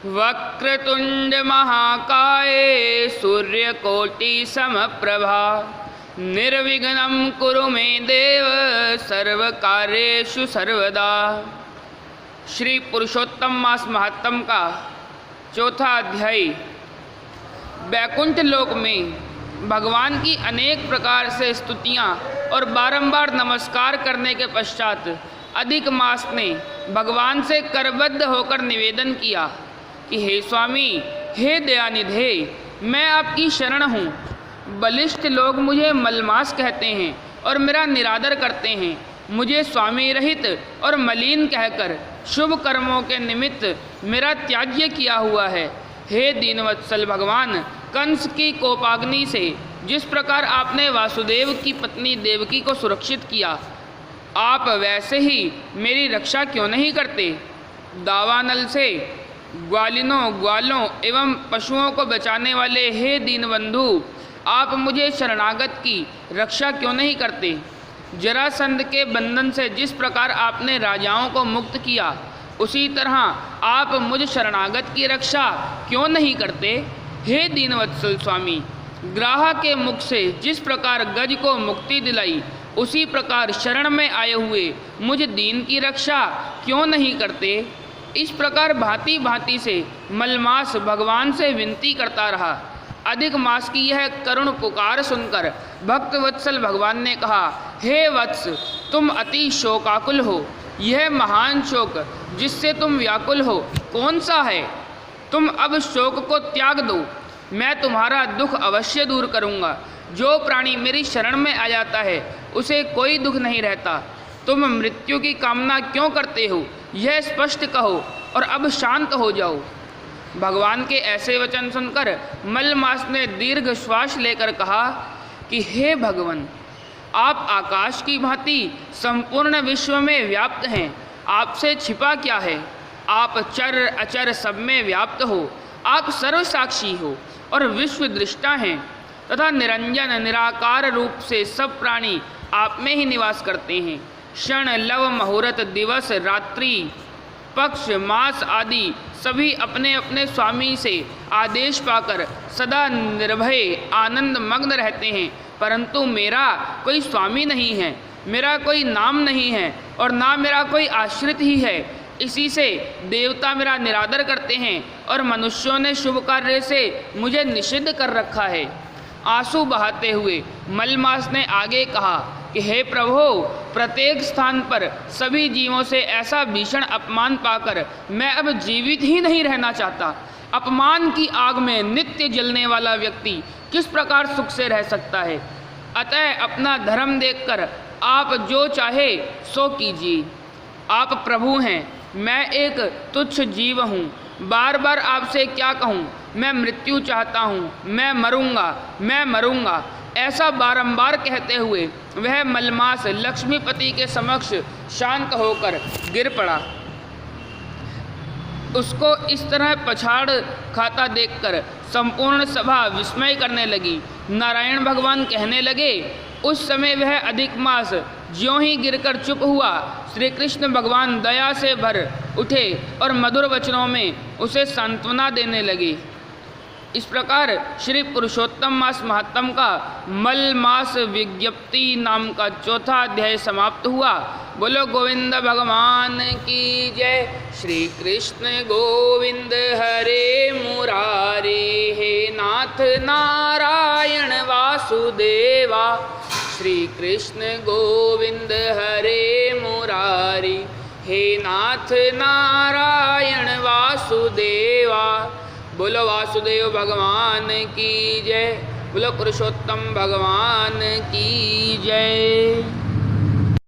वक्रतुंड महाकाय सूर्यकोटि समप्रभा निर्विघ्नं कुरु मे देव सर्वकार्येषु सर्वदा। श्री पुरुषोत्तम मास महात्म का चौथा अध्याय। वैकुंठ लोक में भगवान की अनेक प्रकार से स्तुतियाँ और बारंबार नमस्कार करने के पश्चात अधिक मास ने भगवान से करबद्ध होकर निवेदन किया कि हे स्वामी, हे दयानिधे, मैं आपकी शरण हूँ। बलिष्ठ लोग मुझे मलमास कहते हैं और मेरा निरादर करते हैं। मुझे स्वामी रहित और मलिन कहकर शुभ कर्मों के निमित्त मेरा त्याज्य किया हुआ है। हे दीनवत्सल भगवान, कंस की कोपाग्नि से जिस प्रकार आपने वासुदेव की पत्नी देवकी को सुरक्षित किया, आप वैसे ही मेरी रक्षा क्यों नहीं करते। दावानल से ग्वालों एवं पशुओं को बचाने वाले हे दीनबंधु, आप मुझे शरणागत की रक्षा क्यों नहीं करते। जरासंध के बंधन से जिस प्रकार आपने राजाओं को मुक्त किया, उसी तरह आप मुझ शरणागत की रक्षा क्यों नहीं करते। हे दीनवत्सल स्वामी, ग्राह के मुख से जिस प्रकार गज को मुक्ति दिलाई, उसी प्रकार शरण में आए हुए मुझ दीन की रक्षा क्यों नहीं करते। इस प्रकार भांति भांति से मलमास भगवान से विनती करता रहा। अधिक मास की यह करुण पुकार सुनकर भक्त वत्सल भगवान ने कहा, हे वत्स, तुम अति शोकाकुल हो। यह महान शोक जिससे तुम व्याकुल हो कौन सा है। तुम अब शोक को त्याग दो, मैं तुम्हारा दुख अवश्य दूर करूँगा। जो प्राणी मेरी शरण में आ जाता है उसे कोई दुख नहीं रहता। तुम मृत्यु की कामना क्यों करते हो, यह स्पष्ट कहो और अब शांत हो जाओ। भगवान के ऐसे वचन सुनकर मलमास ने दीर्घ श्वास लेकर कहा कि हे भगवान, आप आकाश की भांति संपूर्ण विश्व में व्याप्त हैं। आपसे छिपा क्या है। आप चर अचर सब में व्याप्त हो। आप सर्वसाक्षी हो और विश्व दृष्टा हैं तथा निरंजन निराकार रूप से सब प्राणी आप में ही निवास करते हैं। क्षण लव मुहूर्त दिवस रात्रि पक्ष मास आदि सभी अपने अपने स्वामी से आदेश पाकर सदा निर्भय आनंद मग्न रहते हैं, परंतु मेरा कोई स्वामी नहीं है, मेरा कोई नाम नहीं है और ना मेरा कोई आश्रित ही है। इसी से देवता मेरा निरादर करते हैं और मनुष्यों ने शुभ कार्य से मुझे निषिद्ध कर रखा है। आंसू बहाते हुए मलमास ने आगे कहा कि हे प्रभु, प्रत्येक स्थान पर सभी जीवों से ऐसा भीषण अपमान पाकर मैं अब जीवित ही नहीं रहना चाहता। अपमान की आग में नित्य जलने वाला व्यक्ति किस प्रकार सुख से रह सकता है। अतः अपना धर्म देखकर आप जो चाहे सो कीजिए। आप प्रभु हैं, मैं एक तुच्छ जीव हूँ। बार बार आपसे क्या कहूँ, मैं मृत्यु चाहता हूँ, मैं मरूँगा। ऐसा बारंबार कहते हुए वह मलमास लक्ष्मीपति के समक्ष शांत होकर गिर पड़ा। उसको इस तरह पछाड़ खाता देखकर संपूर्ण सभा विस्मय करने लगी। नारायण भगवान कहने लगे, उस समय वह अधिक मास ज्यों ही गिरकर चुप हुआ, श्री कृष्ण भगवान दया से भर उठे और मधुर वचनों में उसे सांत्वना देने लगे। इस प्रकार श्री पुरुषोत्तम मास महात्म का मलमास विज्ञप्ति नाम का चौथा अध्याय समाप्त हुआ। बोलो गोविंद भगवान की जय। श्री कृष्ण गोविंद हरे मुरारी, हे नाथ नारायण वासुदेवा। श्री कृष्ण गोविंद हरे मुरारी, हे नाथ नारायण वासुदेवा। बोलो वासुदेव भगवान की जय। बोलो पुरुषोत्तम भगवान की जय।